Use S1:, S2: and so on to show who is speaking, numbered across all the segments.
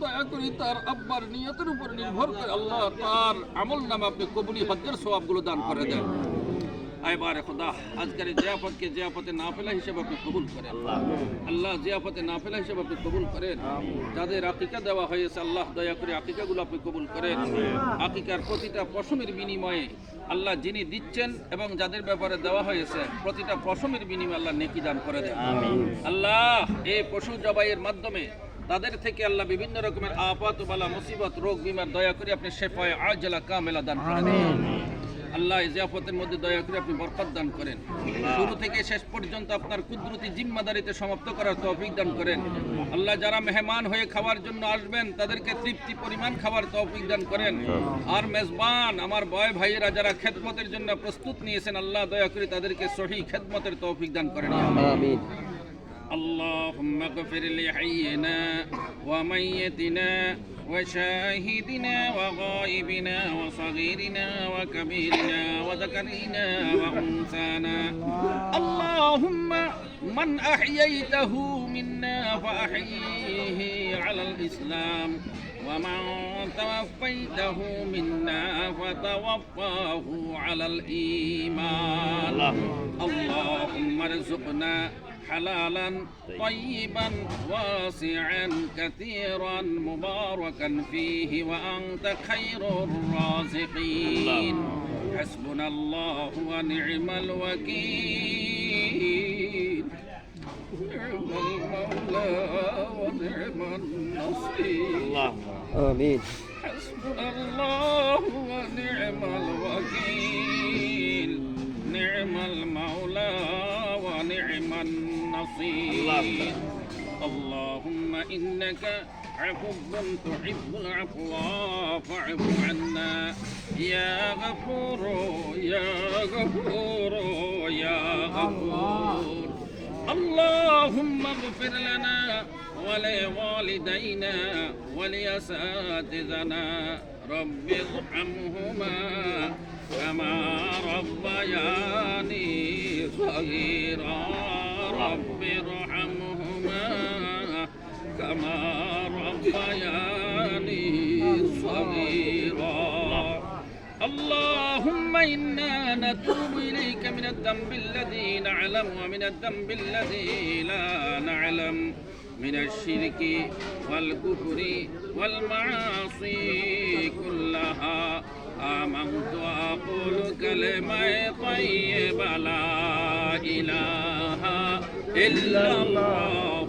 S1: দয়া করে তার আব্বার নিয়তের উপর নির্ভর করে আল্লাহ তার আমল নামে আপনি কবুলি হজ্জের সওয়াবগুলো দান করে দেন। এবারে খোদা আজকের জিয়াফতকে জিয়াফতে নাফিলা হিসেবে আপনি কবুল করেন আল্লাহ, জিয়াফতে নাফিলা হিসেবে আপনি কবুল করেন। যাদের আকিকা দেওয়া হয়েছে আল্লাহ দয়া করে আকিকাগুলো আপনি কবুল করেন। আকিকার প্রতিটা পশমের বিনিময়ে আল্লাহ যিনি দিচ্ছেন এবং যাদের ব্যাপারে দেওয়া হয়েছে প্রতিটা পশমের বিনিময়ে আল্লাহ নেকি দান করে দেন। আল্লাহ এই পশু জবাইয়ের মাধ্যমে তাদের থেকে আল্লাহ বিভিন্ন রকমের আপাত বালা মুসিবত রোগ বিমার দয়া করে আপনি শেফায়ে আজলা কামেলা দান করে দেন। আল্লাহ জিয়াফতের মধ্যে দয়া করে আপনি বরকত দান করেন। শুরু থেকে শেষ পর্যন্ত আপনার কুদরতি জিম্মাদারিতে সমাপ্ত করার তৌফিক দান করেন। আল্লাহ যারা মেহমান হয়ে খাওয়ার জন্য আসবেন তাদেরকে তৃপ্তি পরিমাণ খাওয়ার তৌফিক দান করেন। আর মেজবান আমার বয় ভাইয়েরা যারা খেদমতের জন্য প্রস্তুত নিয়েছেন আল্লাহ দয়া করে তাদেরকে সহি খেদমতের তৌফিক দান করেন। আমিন। اللهم اغفر لحينا وميتنا وشاهدنا وغائبنا وصغيرنا وكبيرنا وذكرنا وأنثانا. اللهم من أحييته منا فأحيه على الإسلام ومن توفيته منا فتوفاه على الإيمان. اللهم ارزقنا حلالا طيبا واسعا كثيرا مباركا فيه وأنت خير الرازقين. حسبنا الله ونعم الوكيل. نعم المولى ونعم النصير.
S2: آمين.
S1: حسبنا الله ونعم الوكيل. نعم المولى ونعم النصير. اللهم إنك عفو تحب العفو فاعف عنا يا غفور يا غفور يا غفور. اللهم اغفر لنا ولوالدينا ولأساتذتنا رب ارحمهما كما ربياني صغيرا. رب ارحمهما كما ربياني صغيرا. اللهم إنا نتوب إليك من الذنب الذي نعلم ومن الذنب الذي لا نعلم، من الشرك والكفر والمعاصي كلها. آمنت وأقول كلمة طيبة لا إله إلا الله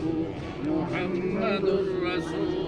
S1: محمد رسول